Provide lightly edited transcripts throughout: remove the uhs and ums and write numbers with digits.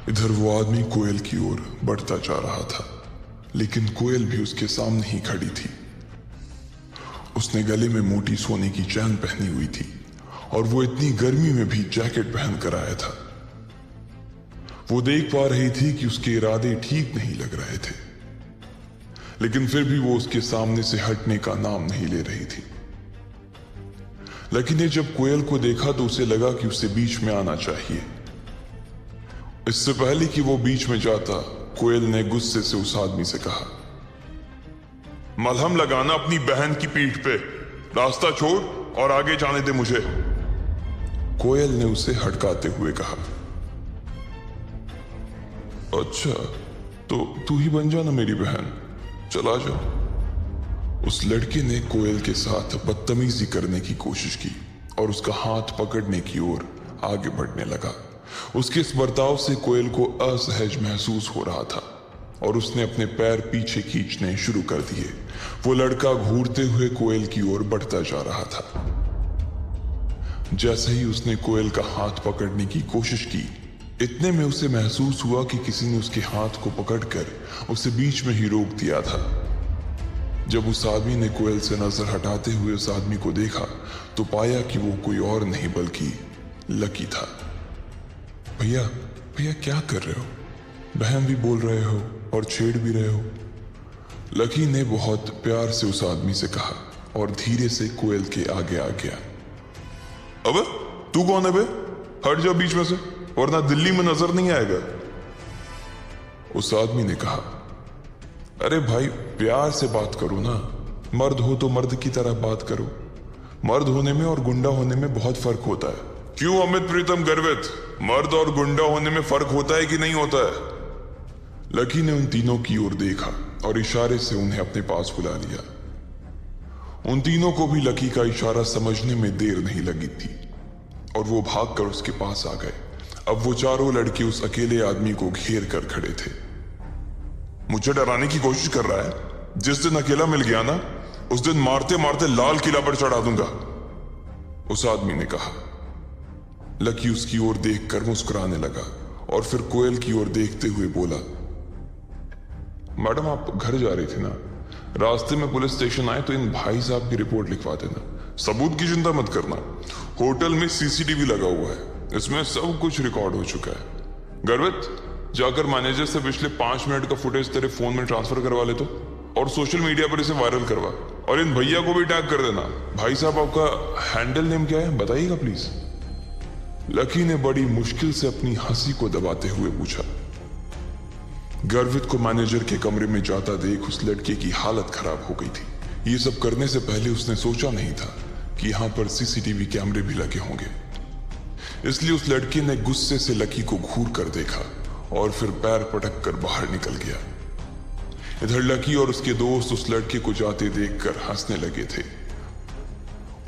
इधर वो आदमी कोयल की ओर बढ़ता जा रहा था, लेकिन कोयल भी उसके सामने ही खड़ी थी। उसने गले में मोटी सोने की चैन पहनी हुई थी और वो इतनी गर्मी में भी जैकेट पहन कर आया था। वो देख पा रही थी कि उसके इरादे ठीक नहीं लग रहे थे, लेकिन फिर भी वो उसके सामने से हटने का नाम नहीं ले रही थी। लकी ने जब कोयल को देखा तो उसे लगा कि उसे बीच में आना चाहिए। इससे पहले कि वो बीच में जाता, कोयल ने गुस्से से उस आदमी से कहा, मलहम लगाना अपनी बहन की पीठ पे, रास्ता छोड़ और आगे जाने दे मुझे। कोयल ने उसे हटकाते हुए कहा, अच्छा तो तू ही बन जाना मेरी बहन, चला जा। उस लड़के ने कोयल के साथ बदतमीजी करने की कोशिश की और उसका हाथ पकड़ने की ओर आगे बढ़ने लगा। उसके इस बर्ताव से कोयल को असहज महसूस हो रहा था और उसने अपने पैर पीछे खींचने शुरू कर दिए। वो लड़का घूरते हुए कोयल की ओर बढ़ता जा रहा था। जैसे ही उसने कोयल का हाथ पकड़ने की कोशिश की, इतने में उसे महसूस हुआ कि किसी ने उसके हाथ को पकड़कर उसे बीच में ही रोक दिया था। जब उस आदमी ने कोयल से नजर हटाते हुए उस आदमी को देखा तो पाया कि वो कोई और नहीं बल्कि लकी था। भैया भैया क्या कर रहे हो? बहन भी बोल रहे हो और छेड़ भी रहे हो। लकी ने बहुत प्यार से उस आदमी से कहा और धीरे से कोयल के आगे आ गया। अबे तू कौन है बे? हट जा बीच में से, वरना दिल्ली में नजर नहीं आएगा। उस आदमी ने कहा, अरे भाई प्यार से बात करो ना, मर्द हो तो मर्द की तरह बात करो। मर्द होने में और गुंडा होने में बहुत फर्क होता है। क्यों अमित प्रीतम गर्वित, मर्द और गुंडा होने में फर्क होता है कि नहीं होता है? लकी ने उन तीनों की ओर देखा और इशारे से उन्हें अपने पास बुला लिया। उन तीनों को भी लकी का इशारा समझने में देर नहीं लगी थी और वो भागकर उसके पास आ गए। अब वो चारों लड़के उस अकेले आदमी को घेर कर खड़े थे। मुझे डराने की कोशिश कर रहा है? जिस दिन अकेला मिल गया ना, उस दिन मारते मारते लाल किला पर चढ़ा दूंगा, उस आदमी ने कहा। लकी उसकी ओर देखकर मुस्कुराने लगा और फिर कोयल की ओर देखते हुए बोला, मैडम आप घर जा रही थी ना, रास्ते में पुलिस स्टेशन आए तो इन भाई साहब की रिपोर्ट लिखवा देना। सबूत की चिंता मत करना, होटल में सीसीटीवी लगा हुआ है, इसमें सब कुछ रिकॉर्ड हो चुका है। गर्वित जाकर मैनेजर से पिछले 5 मिनट का फुटेज तेरे फोन में ट्रांसफर करवा ले तो, और सोशल मीडिया पर इसे वायरल करवा, और इन भैया को भी टैग कर देना। भाई साहब आपका हैंडल नेम क्या है बताइएगा प्लीज। लकी ने बड़ी मुश्किल से अपनी हंसी को दबाते हुए पूछा। गर्वित को मैनेजर के कमरे में जाता देख उस लड़के की हालत खराब हो गई थी। ये सब करने से पहले उसने सोचा नहीं था कि यहां पर सीसीटीवी कैमरे भी लगे होंगे, इसलिए उस लड़के ने गुस्से से लकी को घूर कर देखा और फिर पैर पटक कर बाहर निकल गया। इधर लकी और उसके दोस्त उस लड़के को जाते देखकर हंसने लगे थे।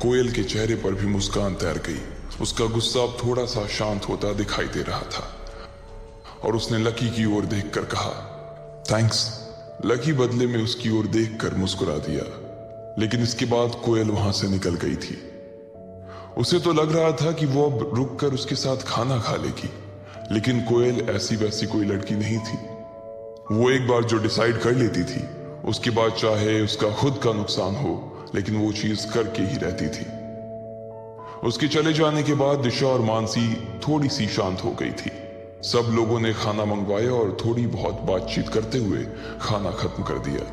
कोयल के चेहरे पर भी मुस्कान तैर गई। उसका गुस्सा अब थोड़ा सा शांत होता दिखाई दे रहा था और उसने लकी की ओर देखकर कहा, थैंक्स। लकी बदले में उसकी ओर देखकर मुस्कुरा दिया, लेकिन इसके बाद कोयल वहां से निकल गई थी। उसे तो लग रहा था कि वो अब रुककर उसके साथ खाना खा लेगी, लेकिन कोयल ऐसी वैसी कोई लड़की नहीं थी। वो एक बार जो डिसाइड कर लेती थी, उसके बाद चाहे उसका खुद का नुकसान हो, लेकिन वो चीज करके ही रहती थी। उसके चले जाने के बाद दिशा और मानसी थोड़ी सी शांत हो गई थी। सब लोगों ने खाना मंगवाया और थोड़ी बहुत बातचीत करते हुए खाना खत्म कर दिया।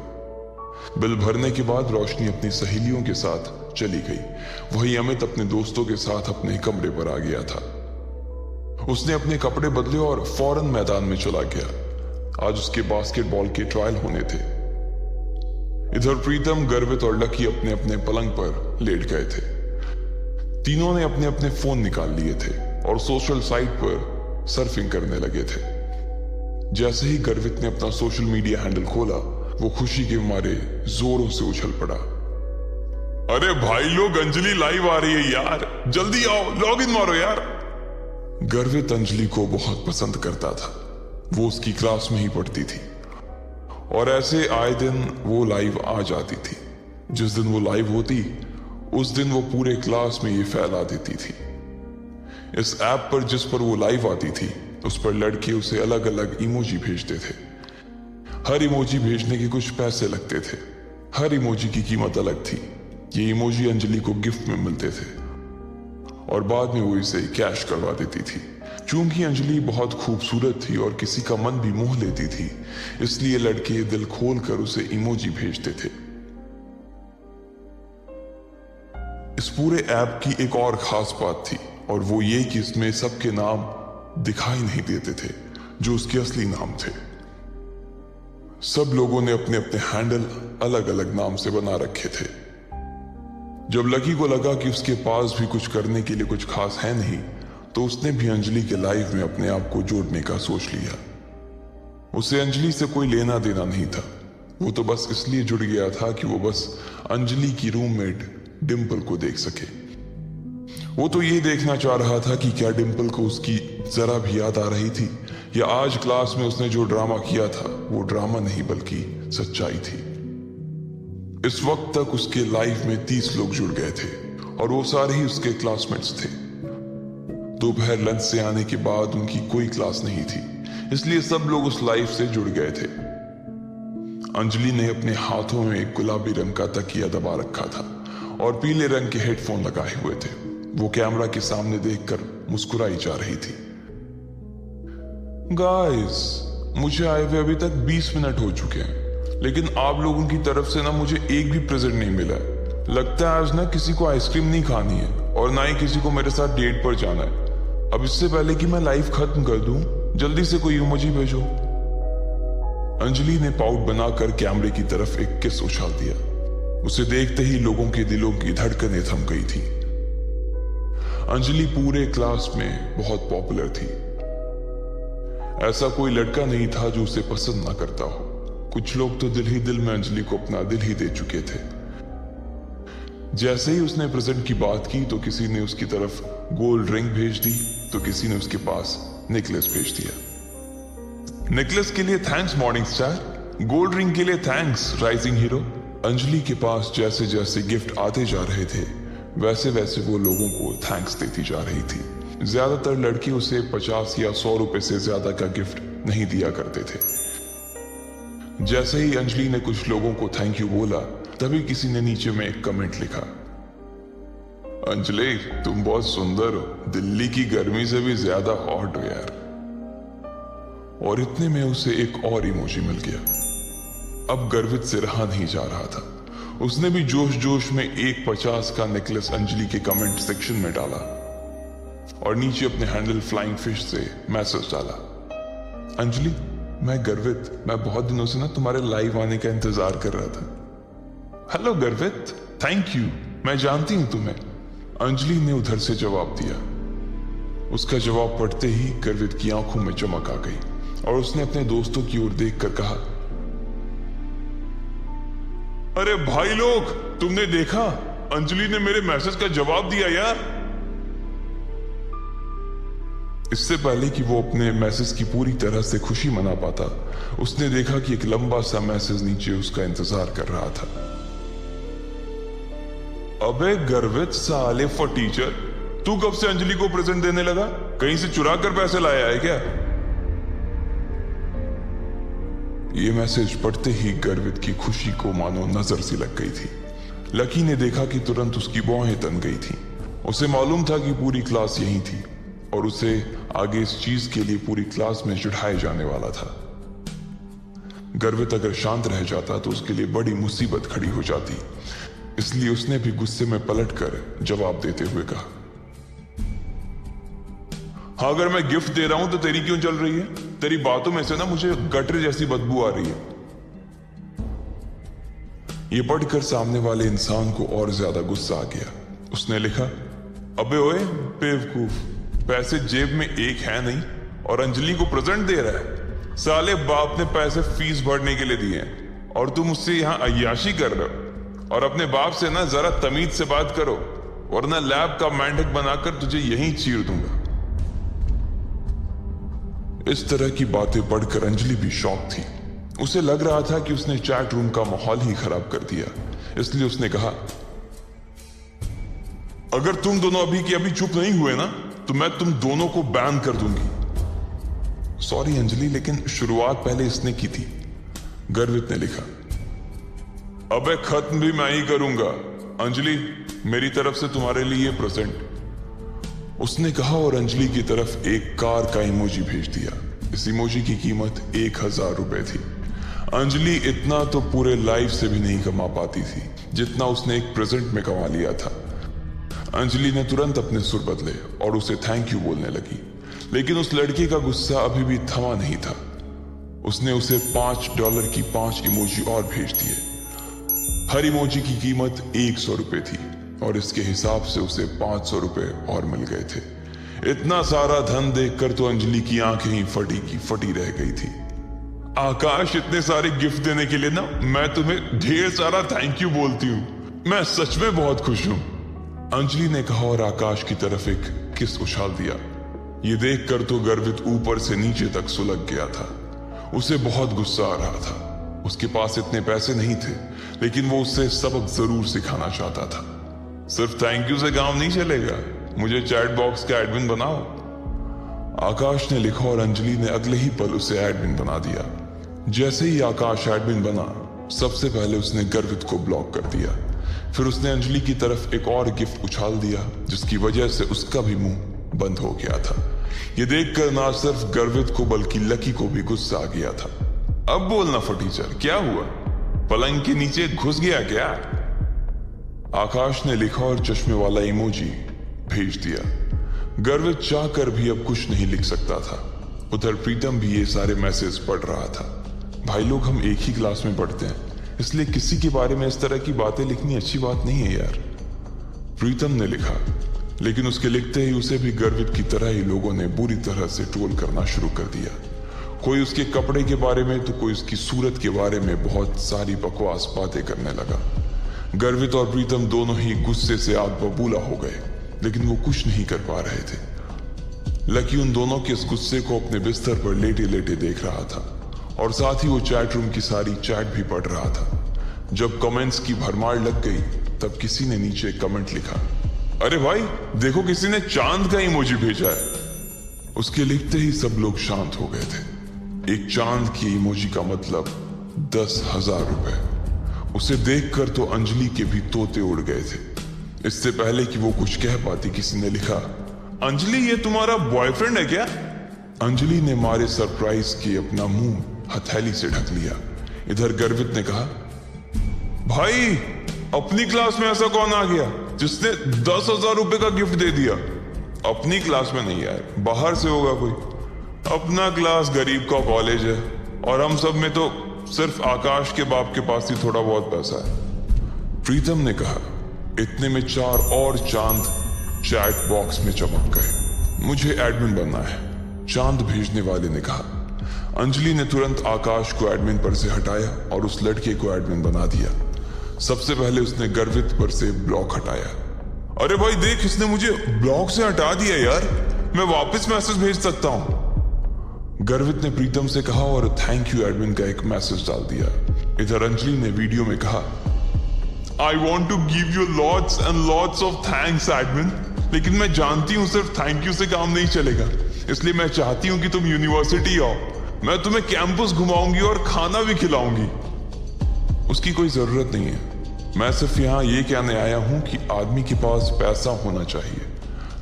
बिल भरने के बाद रोशनी अपनी सहेलियों के साथ चली गई। वहीं अमित अपने दोस्तों के साथ अपने कमरे पर आ गया था। उसने अपने कपड़े बदले और फौरन मैदान में चला गया। आज उसके बास्केटबॉल के ट्रायल होने थे। इधर प्रीतम, गर्वित और लकी अपने अपने पलंग पर लेट गए थे। तीनों ने अपने अपने फोन निकाल लिए थे और सोशल साइट पर सर्फिंग करने लगे थे। जैसे ही गर्वित ने अपना सोशल मीडिया हैंडल खोला, वो खुशी के मारे जोरों से उछल पड़ा। अरे भाई लोग, अंजलि लाइव आ रही है यार, जल्दी आओ, लॉग इन मारो यार। गर्वित अंजलि को बहुत पसंद करता था। वो उसकी क्लास में ही पढ़ती थी और ऐसे आए दिन वो लाइव आ जाती थी। जिस दिन वो लाइव होती, उस दिन वो पूरे क्लास में ये फैला देती थी। इस ऐप पर जिस पर वो लाइव आती थी, उस पर लड़के उसे अलग अलग इमोजी भेजते थे। हर इमोजी भेजने के कुछ पैसे लगते थे। हर इमोजी की कीमत अलग थी। ये इमोजी अंजलि को गिफ्ट में मिलते थे और बाद में वो इसे कैश करवा देती थी। चूंकि अंजलि बहुत खूबसूरत थी और किसी का मन भी मोह लेती थी, इसलिए लड़के दिल खोलकर उसे इमोजी भेजते थे। इस पूरे ऐप की एक और खास बात थी और वो ये कि इसमें सबके नाम दिखाई नहीं देते थे जो उसके असली नाम थे। सब लोगों ने अपने अपने हैंडल अलग अलग नाम से बना रखे थे। जब लकी को लगा कि उसके पास भी कुछ करने के लिए कुछ खास है नहीं, तो उसने भी अंजलि के लाइफ में अपने आप को जोड़ने का सोच लिया। उसे अंजलि से कोई लेना देना नहीं था। वो तो बस इसलिए जुड़ गया था कि वो बस अंजलि की रूममेट डिंपल को देख सके। वो तो ये देखना चाह रहा था कि क्या डिंपल को उसकी जरा भी याद आ रही थी या आज क्लास में उसने जो ड्रामा किया था वो ड्रामा नहीं बल्कि सच्चाई थी। इस वक्त तक उसके लाइफ में 30 लोग जुड़ गए थे और वो सारे ही उसके क्लासमेट्स थे। दोपहर लंच से आने के बाद उनकी कोई क्लास नहीं थी, इसलिए सब लोग उस लाइफ से जुड़ गए थे। अंजलि ने अपने हाथों में एक गुलाबी रंग का तकिया दबा रखा था और पीले रंग के हेडफोन लगाए हुए थे। वो कैमरा के सामने देखकर मुस्कुराई जा रही थी। गाइस, मुझे आए हुए अभी तक 20 मिनट हो चुके हैं, लेकिन आप लोगों की तरफ से ना मुझे एक भी प्रेजेंट नहीं मिला। लगता है आज ना किसी को आइसक्रीम नहीं खानी है और ना ही किसी को मेरे साथ डेट पर जाना है। अब इससे पहले कि मैं लाइफ खत्म कर दूं, जल्दी से कोई इमोजी भेजो। अंजलि ने पाउट बनाकर कैमरे की तरफ एक किस उछाल दिया। उसे देखते ही लोगों के दिलों की धड़कनें थम गई थी। अंजलि पूरे क्लास में बहुत पॉपुलर थी। ऐसा कोई लड़का नहीं था जो उसे पसंद ना करता हो। कुछ लोग तो दिल ही दिल में अंजलि को अपना दिल ही दे चुके थे। जैसे ही उसने प्रेजेंट की बात की तो किसी ने उसकी तरफ गोल्ड रिंग भेज दी, तो किसी ने उसके पास नेकलेस भेज दिया। नेकलेस के लिए thanks morning star, gold ring के लिए थैंक्स राइजिंग हीरो। अंजलि के पास जैसे जैसे गिफ्ट आते जा रहे थे, वैसे वैसे वो लोगों को थैंक्स देती जा रही थी। ज्यादातर लड़के उसे 50 या 100 रुपए से ज्यादा का गिफ्ट नहीं दिया करते थे। जैसे ही अंजलि ने कुछ लोगों को थैंक यू बोला, तभी किसी ने नीचे में एक कमेंट लिखा, अंजलि तुम बहुत सुंदर हो, दिल्ली की गर्मी से भी ज्यादा हॉट हो यार। और इतने में उसे एक और इमोजी मिल गया। अब गर्वित से रहा नहीं जा रहा था। उसने भी जोश जोश में एक 50 का नेकलेस अंजलि के कमेंट सेक्शन में डाला और नीचे अपने हैंडल फ्लाइंग फिश से मैसेज डाला, अंजलि मैं गर्वित, मैं बहुत दिनों से ना तुम्हारे लाइव आने का इंतजार कर रहा था। हेलो गर्वित, थैंक यू, मैं जानती हूं तुम्हें। अंजलि ने उधर से जवाब दिया। उसका जवाब पढ़ते ही गर्वित की आंखों में चमक आ गई और उसने अपने दोस्तों की ओर देखकर कहा, अरे भाई लोग, तुमने देखा, अंजलि ने मेरे मैसेज का जवाब दिया यार। इससे पहले कि वो अपने मैसेज की पूरी तरह से खुशी मना पाता, उसने देखा कि एक लंबा सा मैसेज नीचे उसका इंतजार कर रहा था। अबे गर्वित साले फॉर टीचर, तू कब से अंजलि को प्रेजेंट देने लगा? कहीं से चुरा कर पैसे लाया है क्या? ये मैसेज पढ़ते ही गर्वित की खुशी को मानो नजर सी लग गई थी। लकी ने देखा कि तुरंत उसकी भौहें तन गई थी। उसे मालूम था कि पूरी क्लास यहीं थी और उसे आगे इस चीज के लिए पूरी क्लास में चिढ़ाया जाने वाला था। गर्वित अगर शांत रह जाता तो उसके लिए बड़ी मुसीबत खड़ी हो जाती, इसलिए उसने भी गुस्से में पलटकर जवाब देते हुए कहा, हाँ अगर मैं गिफ्ट दे रहा हूं तो तेरी क्यों चल रही है? तेरी बातों में से ना मुझे गटर जैसी बदबू आ रही है। ये पढ़कर सामने वाले इंसान को और ज्यादा गुस्सा आ गया। उसने लिखा, अबे ओए बेवकूफ, पैसे जेब में एक है नहीं और अंजलि को प्रेजेंट दे रहा है। साले बाप ने पैसे फीस भरने के लिए दिए हैं और तुम उससे यहां अय्याशी कर रहे हो। और अपने बाप से ना जरा तमीज से बात करो वरना लैब का मेंढक बनाकर तुझे यहीं चीर दूंगा। इस तरह की बातें पढ़कर अंजलि भी शॉक थी। उसे लग रहा था कि उसने चैट रूम का माहौल ही खराब कर दिया, इसलिए उसने कहा, अगर तुम दोनों अभी के अभी चुप नहीं हुए ना तो मैं तुम दोनों को बैन कर दूंगी। सॉरी अंजलि, लेकिन शुरुआत पहले इसने की थी, गर्वित ने लिखा। अबे खत्म भी मैं ही करूंगा। अंजलि, मेरी तरफ से तुम्हारे लिए प्रेजेंट, उसने कहा और अंजलि की तरफ एक कार का इमोजी भेज दिया। इस इमोजी की कीमत 1000 रुपए थी। अंजलि इतना तो पूरे लाइफ से भी नहीं कमा पाती थी जितना उसने एक प्रेजेंट में कमा लिया था। अंजलि ने तुरंत अपने सुर बदले और उसे थैंक यू बोलने लगी, लेकिन उस लड़के का गुस्सा अभी भी थमा नहीं था। उसने उसे $5 की 5 इमोजी और भेज दिए। हर इमोजी की कीमत 100 रुपए थी और इसके हिसाब से उसे 500 रुपए और मिल गए थे। इतना सारा धन देखकर तो अंजलि की आंखें ही फटी की फटी रह गई थी। आकाश, इतने सारे गिफ्ट देने के लिए ना मैं तुम्हें ढेर सारा थैंक यू बोलती हूँ। मैं सच में बहुत खुश हूँ, अंजलि ने कहा और आकाश की तरफ एक किस उछाल दिया। ये देखकर तो गर्वित ऊपर से नीचे तक सुलग गया था। उसे बहुत गुस्सा आ रहा था। उसके पास इतने पैसे नहीं थे, लेकिन वो उसे सबक जरूर सिखाना चाहता था। सिर्फ थैंक यू से काम नहीं चलेगा, मुझे चैट बॉक्स का एडमिन बनाओ, आकाश ने लिखा और अंजलि ने अगले ही पल उसे एडमिन बना दिया। जैसे ही आकाश एडमिन बना, सबसे पहले उसने गर्वित को ब्लॉक कर दिया। फिर उसने अंजलि की तरफ एक और गिफ्ट उछाल दिया, जिसकी वजह से उसका भी मुंह बंद हो गया था। यह देखकर ना सिर्फ गर्वित को बल्कि लकी को भी गुस्सा आ गया था। अब बोलना फटीचर, क्या हुआ? पलंग के नीचे घुस गया क्या? आकाश ने लिखा और चश्मे वाला इमोजी भेज दिया। गर्वित चाहकर भी अब कुछ नहीं लिख सकता था। उधर प्रीतम भी ये सारे मैसेज पढ़ रहा था। भाई लोग, हम एक ही क्लास में पढ़ते हैं, इसलिए किसी के बारे में इस तरह की बातें लिखनी अच्छी बात नहीं है यार, प्रीतम ने लिखा। लेकिन उसके लिखते ही उसे भी गर्वित की तरह ही लोगों ने बुरी तरह से ट्रोल करना शुरू कर दिया। कोई उसके कपड़े के बारे में तो कोई उसकी सूरत के बारे में बहुत सारी बकवास बातें करने लगा। गर्वित और प्रीतम दोनों ही गुस्से से आग बबूला हो गए, लेकिन वो कुछ नहीं कर पा रहे थे। लकी उन दोनों के इस गुस्से को अपने बिस्तर पर लेटे लेटे देख रहा था और साथ ही वो चैट रूम की सारी चैट भी पढ़ रहा था। जब कमेंट्स की भरमार लग गई, तब किसी ने नीचे कमेंट लिखा, अरे भाई देखो, किसी ने चांद का इमोजी भेजा है। उसके लिखते ही सब लोग शांत हो गए थे। एक चांद की इमोजी का मतलब 10,000 रुपए। उसे देखकर तो अंजलि के भी तोते उड़ गए थे। इससे पहले कि वो कुछ कह पाती, किसी ने लिखा, अंजलि ये तुम्हारा बॉयफ्रेंड है क्या? अंजलि ने मारे सरप्राइज के अपना मुंह हथेली से ढक लिया। इधर गर्वित ने कहा, भाई अपनी क्लास में ऐसा कौन आ गया जिसने 10,000 रुपए का गिफ्ट दे दिया? अपनी क्लास में नहीं यार, बाहर से होगा कोई। अपना क्लास गरीब का कॉलेज है और हम सब में तो सिर्फ आकाश के बाप के पास ही थोड़ा बहुत पैसा है, प्रीतम ने कहा। इतने में 4 और चांद चैट बॉक्स में चमक गए। मुझे एडमिन बनना है, चांद भेजने वाले ने कहा। अंजलि ने तुरंत आकाश को एडमिन पर से हटाया और उस लड़के को एडमिन बना दिया। सबसे पहले उसने गर्वित पर से ब्लॉक हटाया। अरे भाई देख, इसने मुझे ब्लॉक से हटा दिया यार, मैं वापस मैसेज भेज सकता हूं, गर्वित ने प्रीतम से कहा और थैंक यू एडमिन का एक मैसेज डाल दिया। इधर अंजलि ने वीडियो में कहा, I want to give you lots and lots of thanks admin, लेकिन मैं जानती हूं सिर्फ थैंक यू से काम नहीं चलेगा, इसलिए मैं चाहती हूं कि तुम यूनिवर्सिटी आओ, मैं तुम्हें कैंपस घुमाऊंगी और खाना भी खिलाऊंगी। उसकी कोई जरूरत नहीं है, मैं सिर्फ यहां ये कहने आया हूं कि आदमी के पास पैसा होना चाहिए,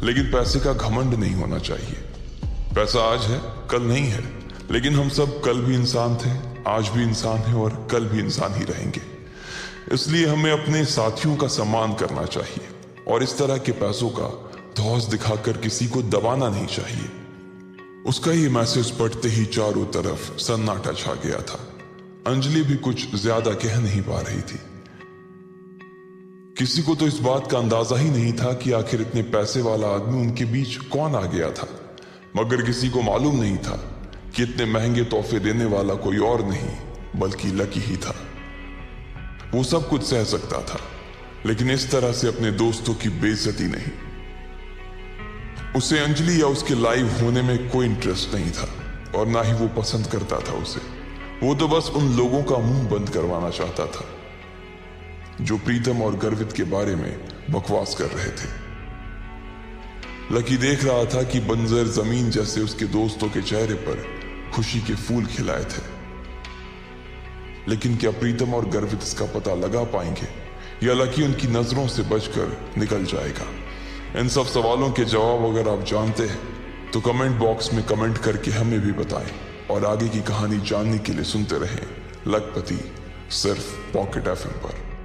लेकिन पैसे का घमंड नहीं होना चाहिए। पैसा आज है, कल नहीं है, लेकिन हम सब कल भी इंसान थे, आज भी इंसान हैं और कल भी इंसान ही रहेंगे। इसलिए हमें अपने साथियों का सम्मान करना चाहिए और इस तरह के पैसों का धौस दिखाकर किसी को दबाना नहीं चाहिए। उसका ये मैसेज पढ़ते ही चारों तरफ सन्नाटा छा गया था। अंजलि भी कुछ ज्यादा कह नहीं पा रही थी। किसी को तो इस बात का अंदाजा ही नहीं था कि आखिर इतने पैसे वाला आदमी उनके बीच कौन आ गया था, मगर किसी को मालूम नहीं था कि इतने महंगे तोहफे देने वाला कोई और नहीं बल्कि लकी ही था। वो सब कुछ सह सकता था, लेकिन इस तरह से अपने दोस्तों की बेइज्जती नहीं। उसे अंजलि या उसके लाइव होने में कोई इंटरेस्ट नहीं था और ना ही वो पसंद करता था उसे। वो तो बस उन लोगों का मुंह बंद करवाना चाहता था जो प्रीतम और गर्वित के बारे में बकवास कर रहे थे। लकी देख रहा था कि बंजर जमीन जैसे उसके दोस्तों के चेहरे पर खुशी के फूल खिलाए थे। लेकिन क्या प्रीतम और गर्वित इसका पता लगा पाएंगे या लकी उनकी नजरों से बचकर निकल जाएगा? इन सब सवालों के जवाब अगर आप जानते हैं तो कमेंट बॉक्स में कमेंट करके हमें भी बताएं, और आगे की कहानी जानने के लिए सुनते रहें लखपति, सिर्फ पॉकेट एफएम पर।